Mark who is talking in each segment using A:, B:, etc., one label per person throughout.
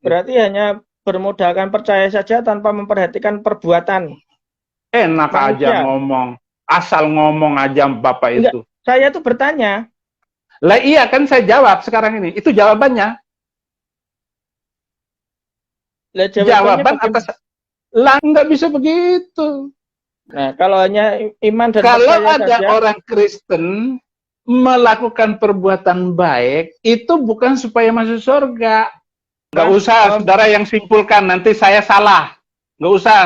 A: Berarti hanya bermodalkan percaya saja tanpa memperhatikan perbuatan
B: Enak aja
A: manusia.
B: ngomong, asal ngomong aja Bapak
A: Enggak,
B: itu.
A: saya tuh bertanya.
B: Lah iya kan saya jawab sekarang ini, itu jawabannya.
A: Lah jawabannya
B: Jawaban
A: bagaimana?
B: atas, lah nggak bisa begitu.
A: Nah, kalau hanya iman dan
B: Kalau
A: percaya
B: ada
A: saja,
B: orang Kristen melakukan perbuatan baik, itu bukan supaya masuk surga. Nggak usah,
A: Pak,
B: saudara yang simpulkan, nanti saya salah. Nggak usah,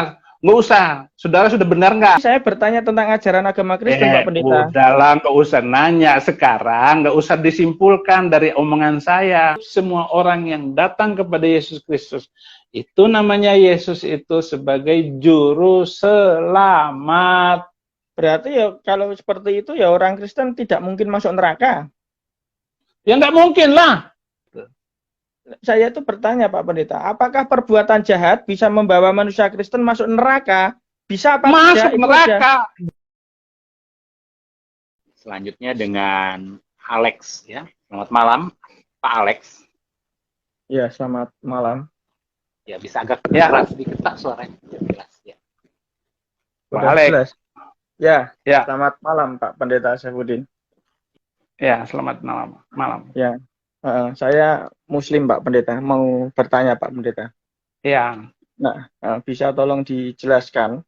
B: nggak usah. Saudara sudah benar nggak?
A: saya bertanya tentang ajaran agama Kristen, Pak Pendeta.
B: Udahlah, nggak usah nanya sekarang, nggak usah disimpulkan dari omongan saya. Semua orang yang datang kepada Yesus Kristus, itu namanya Yesus itu sebagai juru selamat.
A: Berarti ya kalau seperti itu ya orang Kristen tidak mungkin masuk neraka.
B: Ya nggak mungkin lah.
A: Saya itu bertanya Pak Pendeta, apakah perbuatan jahat bisa membawa manusia Kristen masuk neraka? Bisa apa
B: Masuk
A: tidak? Itu aja.
B: neraka.
C: Selanjutnya dengan Alex ya. Selamat malam, Pak Alex.
A: Ya, selamat malam.
C: Ya, bisa agak keras sedikit Pak suaranya. Jelas ya.
B: Pak Alex.
A: Jelas. Ya,
B: Ya,
A: selamat malam Pak Pendeta Saifuddin.
B: ya, selamat malam.
A: Ya, saya Muslim Pak Pendeta, mau bertanya Pak Pendeta.
B: Ya.
A: Nah, bisa tolong dijelaskan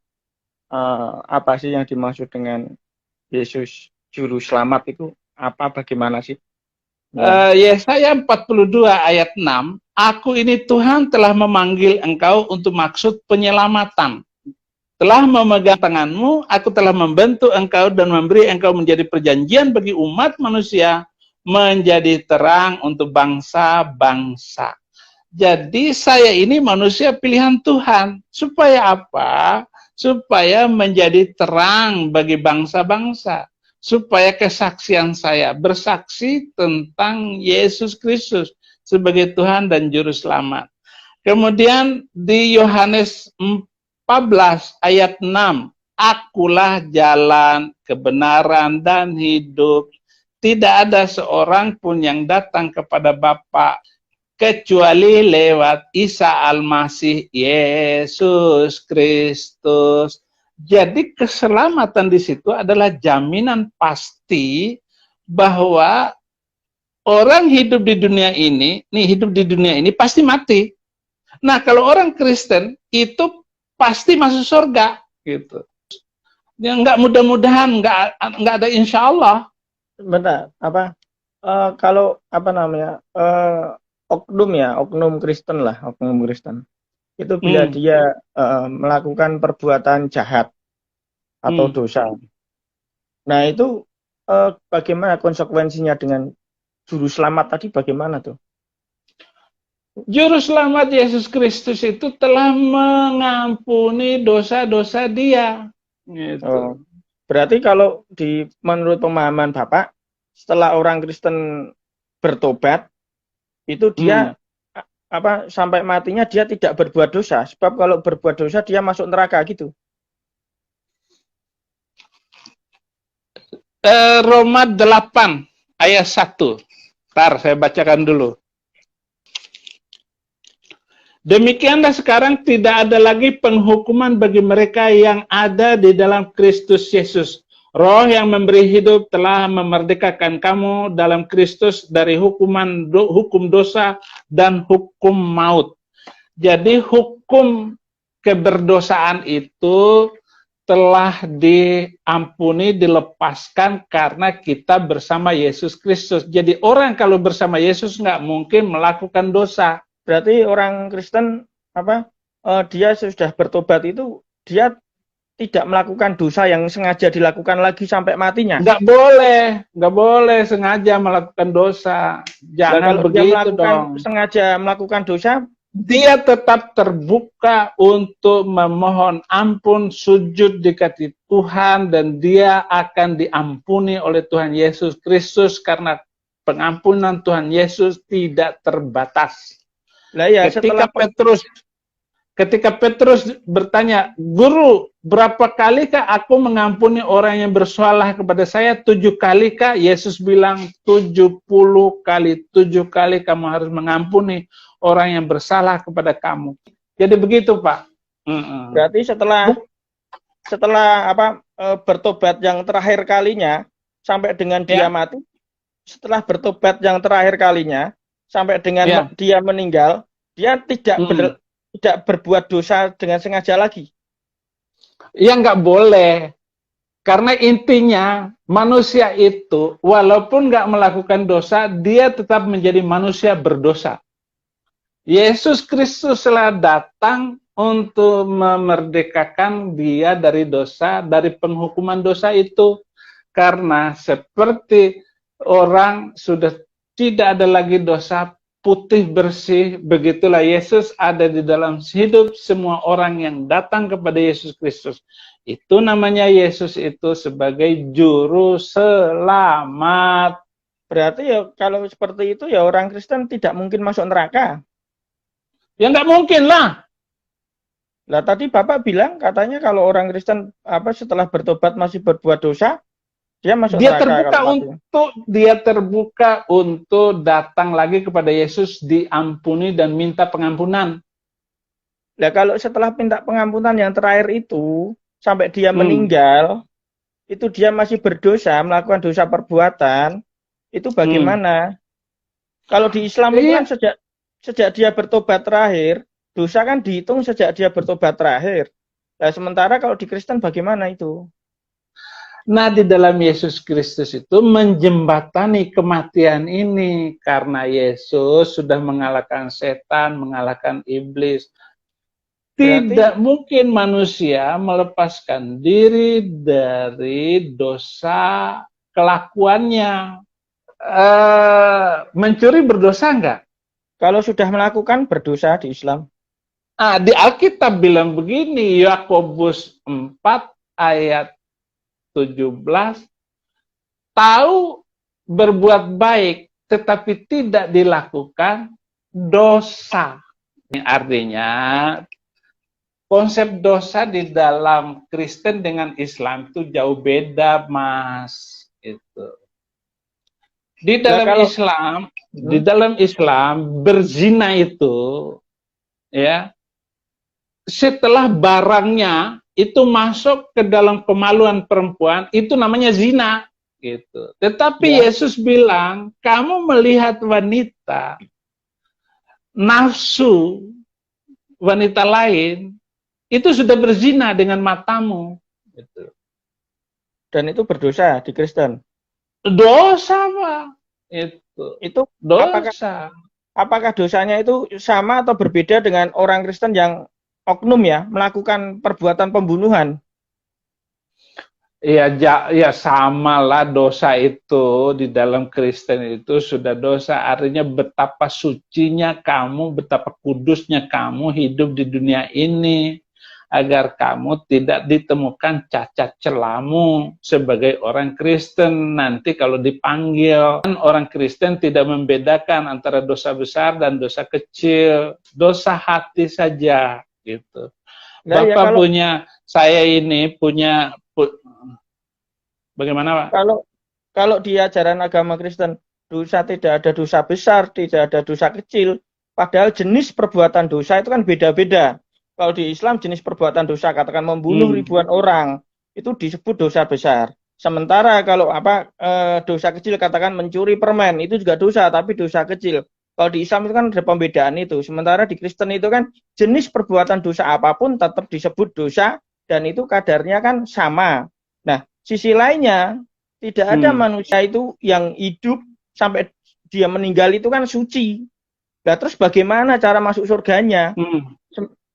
A: apa sih yang dimaksud dengan Yesus Juru Selamat itu apa, bagaimana sih?
B: Yesaya 42 ayat 6, Aku ini Tuhan telah memanggil engkau untuk maksud penyelamatan. Telah memegang tanganmu, aku telah membentuk engkau dan memberi engkau menjadi perjanjian bagi umat manusia, menjadi terang untuk bangsa-bangsa. Jadi saya ini manusia pilihan Tuhan. Supaya apa? Supaya menjadi terang bagi bangsa-bangsa. Supaya kesaksian saya bersaksi tentang Yesus Kristus sebagai Tuhan dan Juru Selamat. Kemudian di Yohanes 14 ayat 6, Akulah jalan, kebenaran, dan hidup. Tidak ada seorang pun yang datang kepada Bapa kecuali lewat Isa Al-Masih Yesus Kristus. Jadi keselamatan di situ adalah jaminan pasti bahwa orang hidup di dunia ini pasti mati. Nah, kalau orang Kristen itu pasti masuk surga gitu. Ya nggak, mudah-mudahan nggak ada insya Allah.
A: Bentar, kalau oknum Kristen itu bila dia melakukan perbuatan jahat atau dosa. Nah, itu bagaimana konsekuensinya dengan Juru Selamat tadi, bagaimana tuh?
B: Juru Selamat Yesus Kristus itu telah mengampuni dosa-dosa dia. Gitu.
A: Berarti kalau menurut pemahaman Bapak, setelah orang Kristen bertobat, itu dia sampai matinya dia tidak berbuat dosa. Sebab kalau berbuat dosa dia masuk neraka gitu.
B: Roma 8 ayat 1. Ntar saya bacakan dulu. Demikianlah sekarang tidak ada lagi penghukuman bagi mereka yang ada di dalam Kristus Yesus. Roh yang memberi hidup telah memerdekakan kamu dalam Kristus dari hukum dosa dan hukum maut. Jadi hukum keberdosaan itu telah diampuni, dilepaskan karena kita bersama Yesus Kristus. Jadi orang kalau bersama Yesus nggak mungkin melakukan dosa.
A: Berarti orang Kristen dia sudah bertobat itu dia tidak melakukan dosa yang sengaja dilakukan lagi sampai matinya.
B: Nggak boleh sengaja melakukan dosa. Jangan begitu dong.
A: Sengaja melakukan dosa,
B: dia tetap terbuka untuk memohon ampun, sujud di kaki Tuhan, dan dia akan diampuni oleh Tuhan Yesus Kristus karena pengampunan Tuhan Yesus tidak terbatas.
A: Lah ya,
B: ketika Petrus bertanya, Guru, berapa kalikah aku mengampuni orang yang bersalah kepada saya? 7 kalikah? Yesus bilang 70 kali. 7 kali kamu harus mengampuni orang yang bersalah kepada kamu. Jadi begitu, Pak.
A: Berarti setelah bertobat yang terakhir kalinya sampai dengan dia mati, setelah bertobat yang terakhir kalinya sampai dengan dia meninggal, dia tidak berbuat dosa dengan sengaja lagi.
B: Ya nggak boleh. Karena intinya manusia itu walaupun nggak melakukan dosa, dia tetap menjadi manusia berdosa. Yesus Kristus telah datang untuk memerdekakan dia dari dosa, dari penghukuman dosa itu. Karena seperti orang sudah tidak ada lagi dosa, putih bersih, begitulah Yesus ada di dalam hidup semua orang yang datang kepada Yesus Kristus. Itu namanya Yesus itu sebagai juru selamat.
A: Berarti ya kalau seperti itu ya orang Kristen tidak mungkin masuk neraka.
B: Ya nggak mungkin lah.
A: Lah tadi Bapak bilang katanya kalau orang Kristen setelah bertobat masih berbuat dosa, dia masuk neraka.
B: Dia terbuka untuk datang lagi kepada Yesus, diampuni dan minta pengampunan.
A: Nah kalau setelah minta pengampunan yang terakhir itu sampai dia meninggal, itu dia masih berdosa, melakukan dosa perbuatan, itu bagaimana? Kalau di Islam itu kan sejak dia bertobat terakhir, dosa kan dihitung sejak dia bertobat terakhir. Nah, sementara kalau di Kristen bagaimana itu?
B: Nah, di dalam Yesus Kristus itu menjembatani kematian ini karena Yesus sudah mengalahkan setan, mengalahkan iblis. Tidak mungkin manusia melepaskan diri dari dosa kelakuannya. Mencuri berdosa enggak?
A: Kalau sudah melakukan berdosa di Islam.
B: Di Alkitab bilang begini, Yakobus 4 ayat 17, tahu berbuat baik tetapi tidak dilakukan dosa. Artinya konsep dosa di dalam Kristen dengan Islam itu jauh beda, Mas. Itu. Di dalam Islam berzina itu ya setelah barangnya itu masuk ke dalam kemaluan perempuan, itu namanya zina gitu. Tetapi Yesus bilang, kamu melihat wanita nafsu wanita lain, itu sudah berzina dengan matamu gitu.
A: Dan itu berdosa di Kristen.
B: Dosa, Pak. Itu dosa.
A: Apakah dosanya itu sama atau berbeda dengan orang Kristen yang oknum ya, melakukan perbuatan pembunuhan?
B: Ya sama lah, dosa itu di dalam Kristen itu sudah dosa. Artinya betapa sucinya kamu, betapa kudusnya kamu hidup di dunia ini. Agar kamu tidak ditemukan cacat celamu sebagai orang Kristen. Nanti kalau dipanggil, orang Kristen tidak membedakan antara dosa besar dan dosa kecil. Dosa hati saja gitu. Nah, Bapak saya ini punya bagaimana, Pak?
A: Kalau di ajaran agama Kristen, dosa tidak ada dosa besar, tidak ada dosa kecil. Padahal jenis perbuatan dosa itu kan beda-beda. Kalau di Islam jenis perbuatan dosa, katakan membunuh ribuan orang, itu disebut dosa besar. Sementara kalau dosa kecil, katakan mencuri permen, itu juga dosa, tapi dosa kecil. Kalau di Islam itu kan ada pembedaan itu. Sementara di Kristen itu kan jenis perbuatan dosa apapun tetap disebut dosa, dan itu kadarnya kan sama. Nah, sisi lainnya, tidak ada manusia itu yang hidup sampai dia meninggal itu kan suci. Nah, terus bagaimana cara masuk surganya?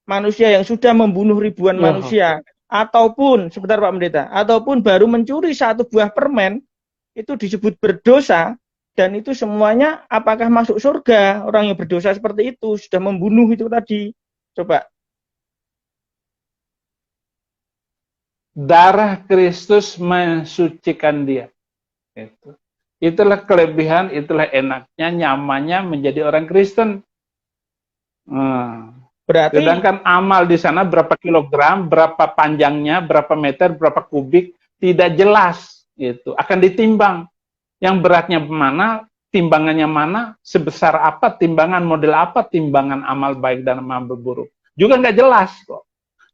A: Manusia yang sudah membunuh ribuan manusia, ataupun, sebentar Pak Pendeta, ataupun baru mencuri satu buah permen, itu disebut berdosa, dan itu semuanya apakah masuk surga? Orang yang berdosa seperti itu, sudah membunuh itu tadi. Coba.
B: Darah Kristus mensucikan dia. Itulah kelebihan, itulah enaknya, nyamannya menjadi orang Kristen.
A: Berarti,
B: sedangkan amal di sana berapa kilogram, berapa panjangnya, berapa meter, berapa kubik, tidak jelas. Itu akan ditimbang. Yang beratnya mana, timbangannya mana, sebesar apa, timbangan model apa, timbangan amal baik dan amal buruk. Juga nggak jelas kok.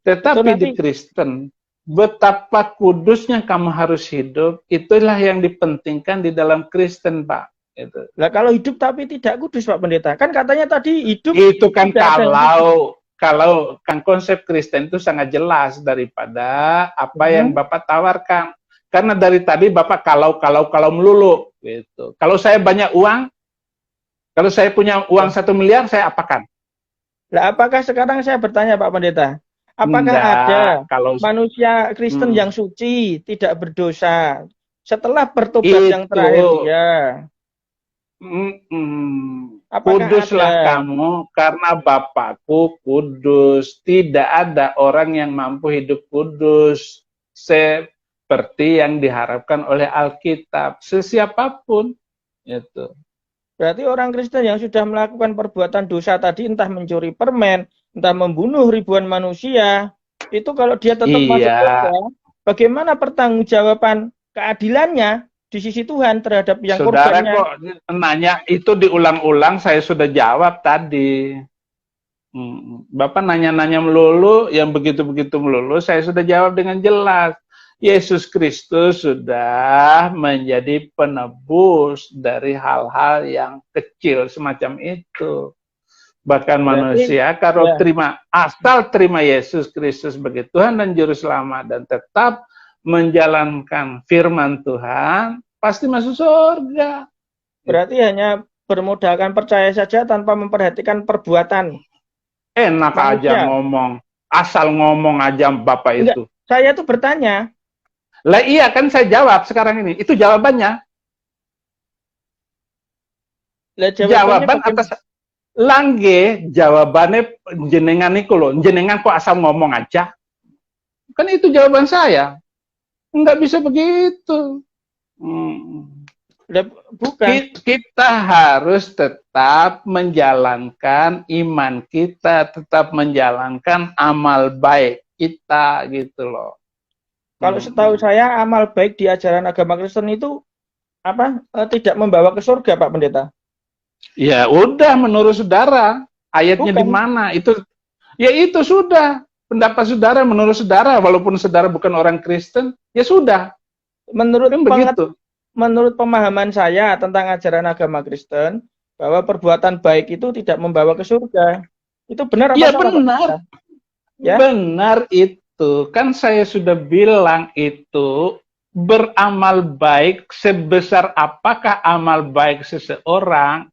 B: Tetapi di Kristen, betapa kudusnya kamu harus hidup, itulah yang dipentingkan di dalam Kristen, Pak. Itu.
A: Lah kalau hidup tapi tidak kudus, Pak Pendeta, kan katanya tadi hidup
B: itu kan kalau kan konsep Kristen itu sangat jelas daripada apa yang Bapak tawarkan. Karena dari tadi Bapak kalau melulu gitu. Kalau saya banyak uang, kalau saya punya uang 1 miliar, saya apakan?
A: Lah apakah sekarang saya bertanya Pak Pendeta, apakah ada manusia Kristen yang suci, tidak berdosa setelah bertobat yang terakhir dia?
B: Kuduslah kamu karena Bapakku kudus. Tidak ada orang yang mampu hidup kudus seperti yang diharapkan oleh Alkitab. Sesiapapun itu.
A: Berarti orang Kristen yang sudah melakukan perbuatan dosa tadi, entah mencuri permen, entah membunuh ribuan manusia, itu kalau dia tetap masuk surga, bagaimana pertanggungjawaban keadilannya di sisi Tuhan terhadap yang
B: Saudara
A: korbannya?
B: Kok nanya itu diulang-ulang, saya sudah jawab tadi. Bapak nanya-nanya melulu, yang begitu-begitu melulu, saya sudah jawab dengan jelas. Yesus Kristus sudah menjadi penebus dari hal-hal yang kecil semacam itu. Bahkan manusia kalau asal terima Yesus Kristus sebagai Tuhan dan Juru Selamat dan tetap menjalankan firman Tuhan, pasti masuk surga.
A: Berarti hanya bermodalkan percaya saja tanpa memperhatikan perbuatan.
B: Enak manusia aja ngomong, asal ngomong aja Bapak itu.
A: Saya tuh bertanya.
B: Lah iya kan saya jawab sekarang ini. Itu jawabannya. Jawaban atas langge, jawabannya jenengan iku lho. Jenengan kok asal ngomong aja. Kan itu jawaban saya. Enggak bisa begitu.
A: Bukan.
B: Kita harus tetap menjalankan iman kita, tetap menjalankan amal baik kita gitu loh.
A: Kalau setahu saya amal baik di ajaran agama Kristen itu tidak membawa ke surga, Pak Pendeta.
B: Ya udah, menurut saudara ayatnya di mana? Itu sudah pendapat saudara, menurut saudara, walaupun saudara bukan orang Kristen, ya sudah.
A: Menurut pemahaman saya tentang ajaran agama Kristen, bahwa perbuatan baik itu tidak membawa ke surga. Itu benar apa
B: ya,
A: salah?
B: Benar. Ya, benar itu. Kan saya sudah bilang itu beramal baik sebesar apakah amal baik seseorang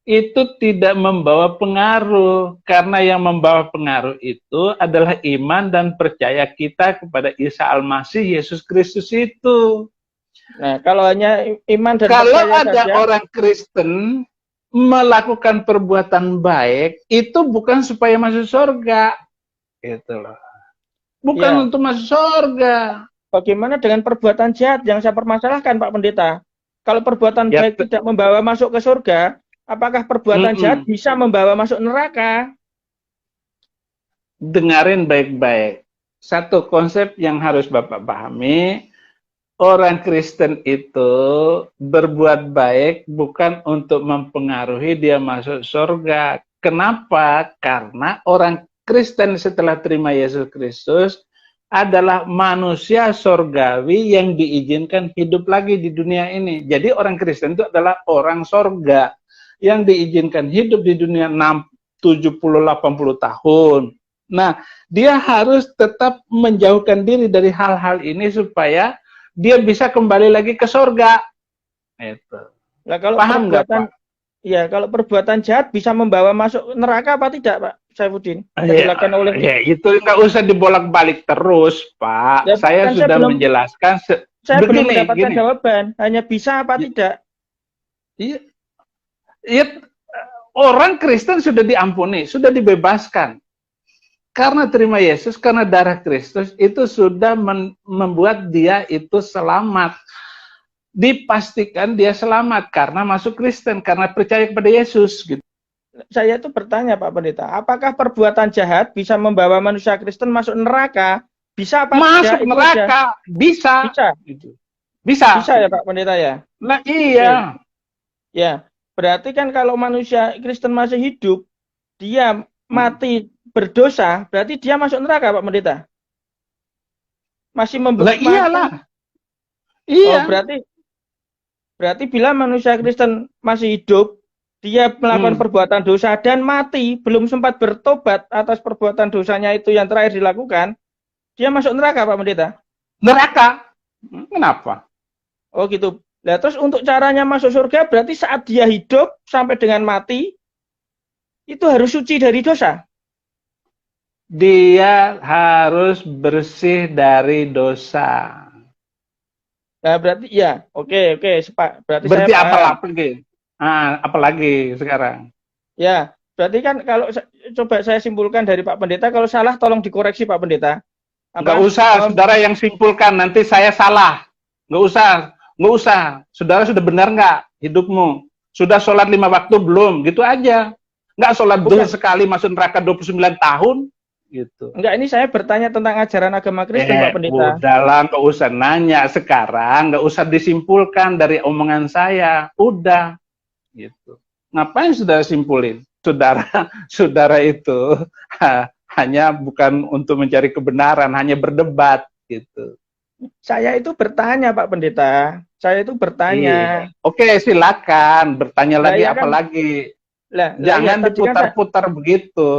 B: itu tidak membawa pengaruh, karena yang membawa pengaruh itu adalah iman dan percaya kita kepada Isa Al-Masih Yesus Kristus itu.
A: Nah, kalau hanya iman dan
B: kalau
A: percaya
B: ada
A: saja,
B: orang Kristen melakukan perbuatan baik itu bukan supaya masuk surga, gitu loh. Bukan untuk masuk surga.
A: Bagaimana dengan perbuatan jahat yang saya permasalahkan, Pak Pendeta? Kalau perbuatan baik tidak membawa masuk ke surga, apakah perbuatan jahat bisa membawa masuk neraka?
B: Dengarin baik-baik. Satu konsep yang harus Bapak pahami, orang Kristen itu berbuat baik bukan untuk mempengaruhi dia masuk surga. Kenapa? Karena orang Kristen setelah terima Yesus Kristus adalah manusia surgawi yang diizinkan hidup lagi di dunia ini. Jadi orang Kristen itu adalah orang surga yang diizinkan hidup di dunia 70-80 tahun. Nah, dia harus tetap menjauhkan diri dari hal-hal ini supaya dia bisa kembali lagi ke surga. Itu.
A: Nah, kalau paham nggak, Pak? Ya, kalau perbuatan jahat bisa membawa masuk neraka apa tidak, Pak Saifuddin?
B: Ya, itu nggak usah dibolak-balik terus, Pak. Ya, saya sudah menjelaskan.
A: Saya belum mendapatkan jawaban. Hanya bisa apa tidak?
B: Iya, orang Kristen sudah diampuni, sudah dibebaskan. Karena terima Yesus, karena darah Kristus itu sudah membuat dia itu selamat. Dipastikan dia selamat karena masuk Kristen, karena percaya kepada Yesus. Gitu.
A: Saya itu bertanya, Pak Pendeta, apakah perbuatan jahat bisa membawa manusia Kristen masuk neraka? Bisa apa
B: masuk
A: tidak?
B: Masuk neraka, bisa.
A: Bisa.
B: Gitu. Bisa.
A: Bisa ya, Pak Pendeta ya?
B: Nah iya.
A: Ya, berarti kan kalau manusia Kristen masih hidup, dia mati berdosa, berarti dia masuk neraka, Pak Pendeta. Masih
B: Lah iyalah.
A: mati. Oh,
B: Iya.
A: berarti bila manusia Kristen masih hidup, dia melakukan perbuatan dosa dan mati, belum sempat bertobat atas perbuatan dosanya itu yang terakhir dilakukan, dia masuk neraka, Pak Pendeta.
B: Neraka. Kenapa?
A: Oh gitu. Nah, terus untuk caranya masuk surga berarti saat dia hidup sampai dengan mati, itu harus suci dari dosa.
B: Dia harus bersih dari dosa.
A: Nah, berarti ya, oke, berarti
B: Berarti
A: saya
B: apa
A: paham.
B: lagi? Apalagi sekarang?
A: Ya, berarti kan kalau coba saya simpulkan dari Pak Pendeta, kalau salah tolong dikoreksi Pak Pendeta.
B: Nggak
A: Apa?
B: usah, saudara yang simpulkan, nanti saya salah. Nggak usah, nggak usah. Saudara sudah benar nggak hidupmu? Sudah sholat 5 waktu belum? Gitu aja. Nggak sholat dulu
A: Bukan.
B: sekali masuk neraka 29 tahun? Gitu.
A: Enggak, ini saya bertanya tentang ajaran agama Kristen, Pak Pendeta.
B: Udahlah, nggak usah nanya sekarang, nggak usah disimpulkan dari omongan saya. Udah, gitu. Ngapain saudara simpulin? Saudara, saudara itu hanya bukan untuk mencari kebenaran, hanya berdebat, gitu.
A: Saya itu bertanya, Pak Pendeta. Saya itu bertanya.
B: Iya. Oke, silakan bertanya
A: Lah
B: lagi
A: ya
B: apa
A: kan,
B: lagi.
A: iya
B: Jangan
A: tadi kan
B: diputar-putar begitu.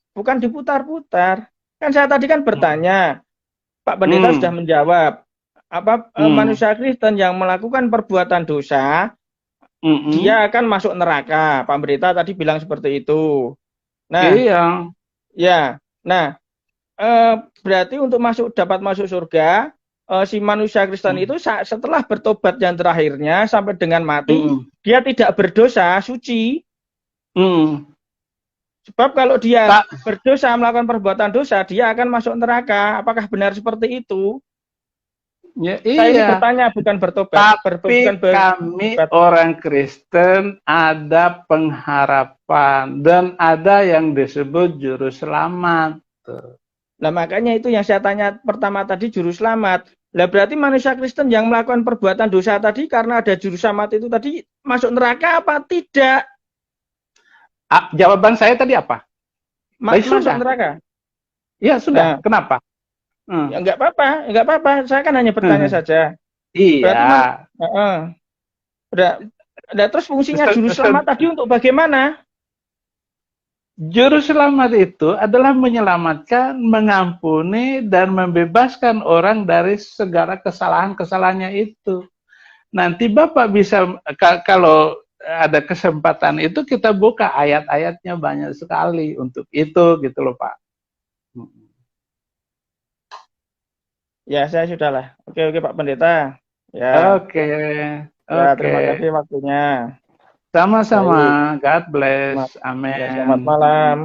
A: bukan diputar-putar. Kan saya tadi kan bertanya, Pak Pendeta sudah
B: Hmm.
A: menjawab. Apa
B: Hmm.
A: manusia Kristen yang melakukan perbuatan dosa,
B: Hmm.
A: dia akan masuk neraka. Pak Pendeta tadi bilang seperti itu. Nah,
B: Iya.
A: ya. Nah, berarti untuk dapat masuk surga, si manusia Kristen
B: Hmm.
A: itu setelah bertobat yang terakhirnya sampai dengan mati,
B: Hmm.
A: dia tidak berdosa, suci.
B: Hmm.
A: Sebab kalau dia
B: Tak.
A: berdosa melakukan perbuatan dosa, dia akan masuk neraka. Apakah benar seperti itu?
B: Ya,
A: Saya ini
B: iya.
A: bertanya bukan bertobat, bukan
B: Tapi kami
A: bertobat.
B: orang Kristen ada pengharapan dan ada yang disebut juru selamat.
A: Nah, makanya itu yang saya tanya pertama tadi juru selamat. Lah berarti manusia Kristen yang melakukan perbuatan dosa tadi karena ada juru selamat itu tadi masuk neraka apa tidak?
B: Jawaban saya tadi apa? Baik,
A: Masuk
B: sudah.
A: neraka.
B: Ya sudah.
A: Nah,
B: Kenapa?
A: ya enggak apa-apa, enggak apa-apa. Saya kan hanya bertanya saja. Berarti
B: Iya.
A: udah, terus fungsinya juru selamat tadi untuk bagaimana?
B: Juru selamat itu adalah menyelamatkan, mengampuni, dan membebaskan orang dari segala kesalahan-kesalahannya itu. Nanti Bapak bisa, kalau ada kesempatan itu, kita buka ayat-ayatnya banyak sekali untuk itu, gitu loh Pak.
A: Ya, saya sudahlah. Oke, Pak Pendeta. Ya,
B: Oke,
A: ya
B: oke.
A: terima kasih waktunya.
B: Sama-sama.
A: Baik.
B: God bless.
A: Ya, selamat
B: Amin.
A: malam.